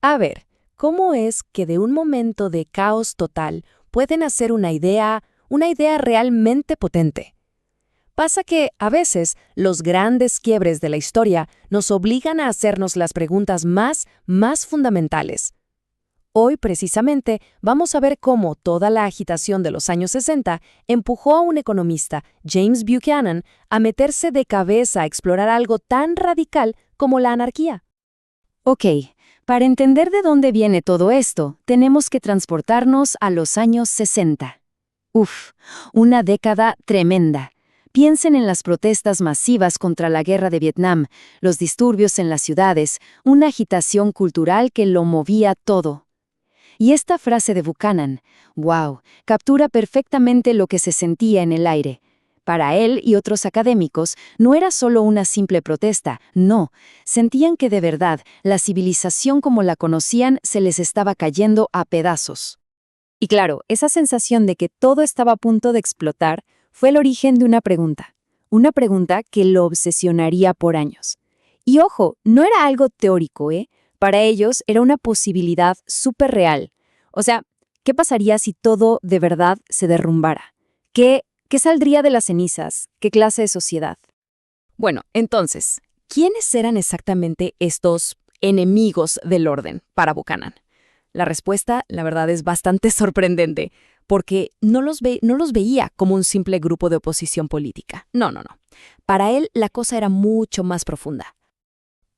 A ver, ¿cómo es que de un momento de caos total pueden hacer una idea realmente potente? Pasa que, a veces, los grandes quiebres de la historia nos obligan a hacernos las preguntas más fundamentales. Hoy, precisamente, vamos a ver cómo toda la agitación de los años 60 empujó a un economista, James Buchanan, a meterse de cabeza a explorar algo tan radical como la anarquía. Ok, para entender de dónde viene todo esto, tenemos que transportarnos a los años 60. Uf, una década tremenda. Piensen en las protestas masivas contra la guerra de Vietnam, los disturbios en las ciudades, una agitación cultural que lo movía todo. Y esta frase de Buchanan, wow, captura perfectamente lo que se sentía en el aire. Para él y otros académicos, no era solo una simple protesta, no, sentían que de verdad la civilización como la conocían se les estaba cayendo a pedazos. Y claro, esa sensación de que todo estaba a punto de explotar fue el origen de una pregunta que lo obsesionaría por años. Y ojo, no era algo teórico, ¿eh? Para ellos era una posibilidad súper real. O sea, ¿qué pasaría si todo de verdad se derrumbara? ¿Qué saldría de las cenizas? ¿Qué clase de sociedad? Bueno, entonces, ¿quiénes eran exactamente estos enemigos del orden para Buchanan? La respuesta, la verdad, es bastante sorprendente, porque no los veía como un simple grupo de oposición política. No, no, no. Para él, la cosa era mucho más profunda.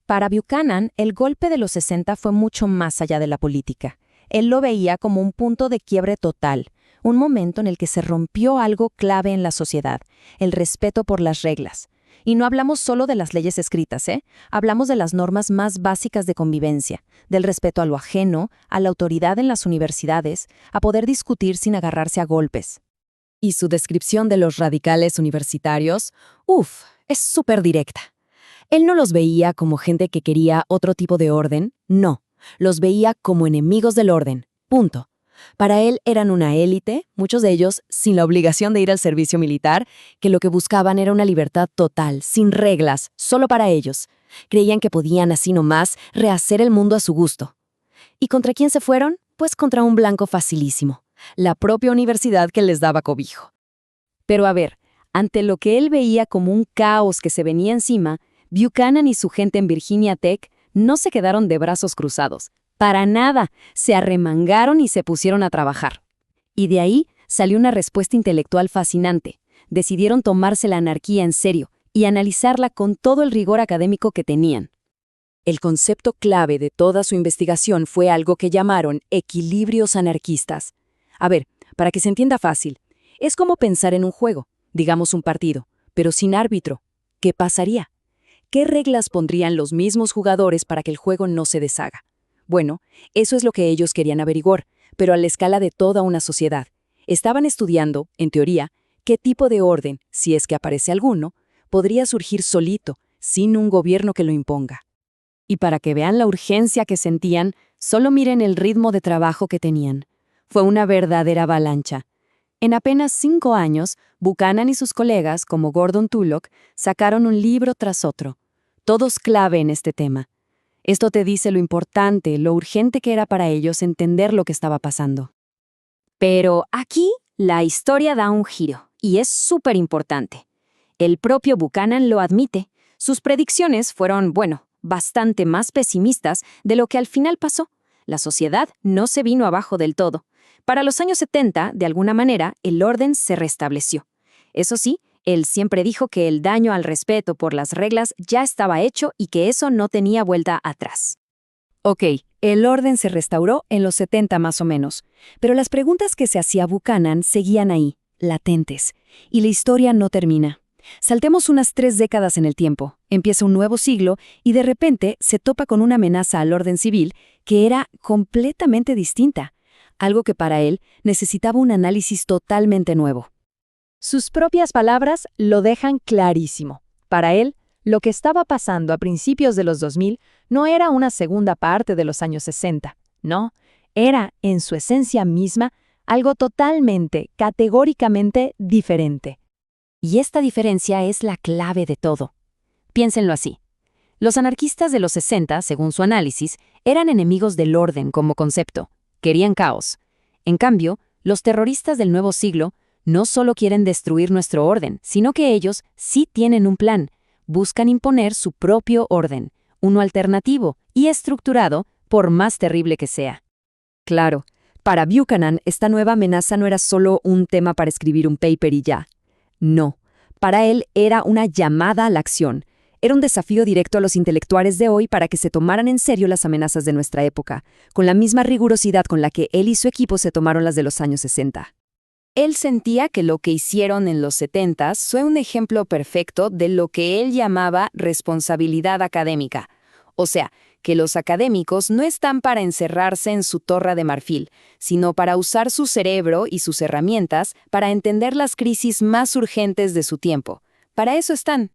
Para Buchanan, el golpe de los 60 fue mucho más allá de la política. Él lo veía como un punto de quiebre total, un momento en el que se rompió algo clave en la sociedad, el respeto por las reglas. Y no hablamos solo de las leyes escritas, ¿eh? Hablamos de las normas más básicas de convivencia, del respeto a lo ajeno, a la autoridad en las universidades, a poder discutir sin agarrarse a golpes. Y su descripción de los radicales universitarios, es súper directa. Él no los veía como gente que quería otro tipo de orden, no. Los veía como enemigos del orden, punto. Para él eran una élite, muchos de ellos sin la obligación de ir al servicio militar, que lo que buscaban era una libertad total, sin reglas, solo para ellos. Creían que podían así nomás rehacer el mundo a su gusto. ¿Y contra quién se fueron? Pues contra un blanco facilísimo, la propia universidad que les daba cobijo. Pero a ver, ante lo que él veía como un caos que se venía encima, Buchanan y su gente en Virginia Tech no se quedaron de brazos cruzados. Para nada, se arremangaron y se pusieron a trabajar. Y de ahí salió una respuesta intelectual fascinante. Decidieron tomarse la anarquía en serio y analizarla con todo el rigor académico que tenían. El concepto clave de toda su investigación fue algo que llamaron equilibrios anarquistas. A ver, para que se entienda fácil, es como pensar en un juego, digamos un partido, pero sin árbitro. ¿Qué pasaría? ¿Qué reglas pondrían los mismos jugadores para que el juego no se deshaga? Bueno, eso es lo que ellos querían averiguar, pero a la escala de toda una sociedad. Estaban estudiando, en teoría, qué tipo de orden, si es que aparece alguno, podría surgir solito, sin un gobierno que lo imponga. Y para que vean la urgencia que sentían, solo miren el ritmo de trabajo que tenían. Fue una verdadera avalancha. En apenas 5 años, Buchanan y sus colegas, como Gordon Tullock, sacaron un libro tras otro, todos clave en este tema. Esto te dice lo importante, lo urgente que era para ellos entender lo que estaba pasando. Pero aquí la historia da un giro, y es súper importante. El propio Buchanan lo admite. Sus predicciones fueron, bastante más pesimistas de lo que al final pasó. La sociedad no se vino abajo del todo. Para los años 70, de alguna manera, el orden se restableció. Eso sí, él siempre dijo que el daño al respeto por las reglas ya estaba hecho y que eso no tenía vuelta atrás. Ok, el orden se restauró en los 70 más o menos, pero las preguntas que se hacía Buchanan seguían ahí, latentes, y la historia no termina. Saltemos unas 3 décadas en el tiempo, empieza un nuevo siglo y de repente se topa con una amenaza al orden civil que era completamente distinta, algo que para él necesitaba un análisis totalmente nuevo. Sus propias palabras lo dejan clarísimo. Para él, lo que estaba pasando a principios de los 2000 no era una segunda parte de los años 60, no, era, en su esencia misma, algo totalmente, categóricamente diferente. Y esta diferencia es la clave de todo. Piénsenlo así. Los anarquistas de los 60, según su análisis, Eran enemigos del orden como concepto. Querían caos. En cambio, los terroristas del nuevo siglo no solo quieren destruir nuestro orden, sino que ellos sí tienen un plan. Buscan imponer su propio orden, uno alternativo y estructurado, por más terrible que sea. Claro, para Buchanan esta nueva amenaza no era solo un tema para escribir un paper y ya. No, para él era una llamada a la acción. Era un desafío directo a los intelectuales de hoy para que se tomaran en serio las amenazas de nuestra época, con la misma rigurosidad con la que él y su equipo se tomaron las de los años 60. Él sentía que lo que hicieron en los 70 fue un ejemplo perfecto de lo que él llamaba responsabilidad académica. O sea, que los académicos no están para encerrarse en su torre de marfil, sino para usar su cerebro y sus herramientas para entender las crisis más urgentes de su tiempo. Para eso están.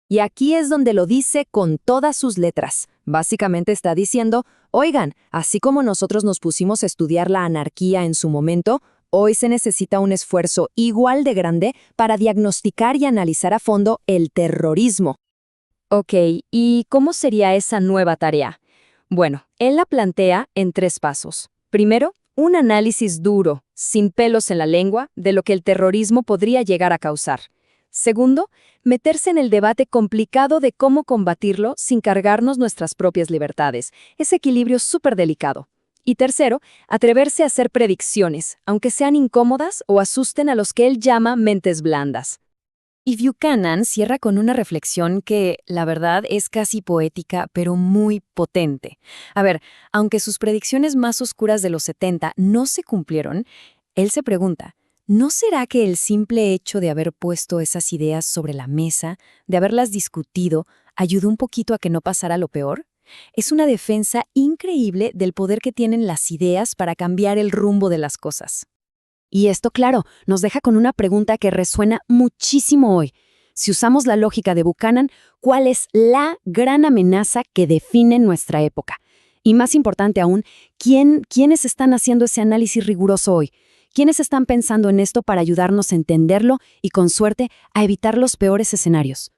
Y aquí es donde lo dice con todas sus letras. Básicamente está diciendo, oigan, así como nosotros nos pusimos a estudiar la anarquía en su momento, hoy se necesita un esfuerzo igual de grande para diagnosticar y analizar a fondo el terrorismo. Ok, ¿y cómo sería esa nueva tarea? Bueno, él la plantea en 3 pasos. Primero, un análisis duro, sin pelos en la lengua, de lo que el terrorismo podría llegar a causar. Segundo, meterse en el debate complicado de cómo combatirlo sin cargarnos nuestras propias libertades. Ese equilibrio súper delicado. Y tercero, atreverse a hacer predicciones, aunque sean incómodas o asusten a los que él llama mentes blandas. Y Buchanan cierra con una reflexión que, la verdad, es casi poética, pero muy potente. A ver, aunque sus predicciones más oscuras de los 70 no se cumplieron, él se pregunta, ¿no será que el simple hecho de haber puesto esas ideas sobre la mesa, de haberlas discutido, ayudó un poquito a que no pasara lo peor? Es una defensa increíble del poder que tienen las ideas para cambiar el rumbo de las cosas. Y esto, claro, nos deja con una pregunta que resuena muchísimo hoy. Si usamos la lógica de Buchanan, ¿cuál es la gran amenaza que define nuestra época? Y más importante aún, ¿quiénes están haciendo ese análisis riguroso hoy? ¿Quiénes están pensando en esto para ayudarnos a entenderlo y, con suerte, a evitar los peores escenarios?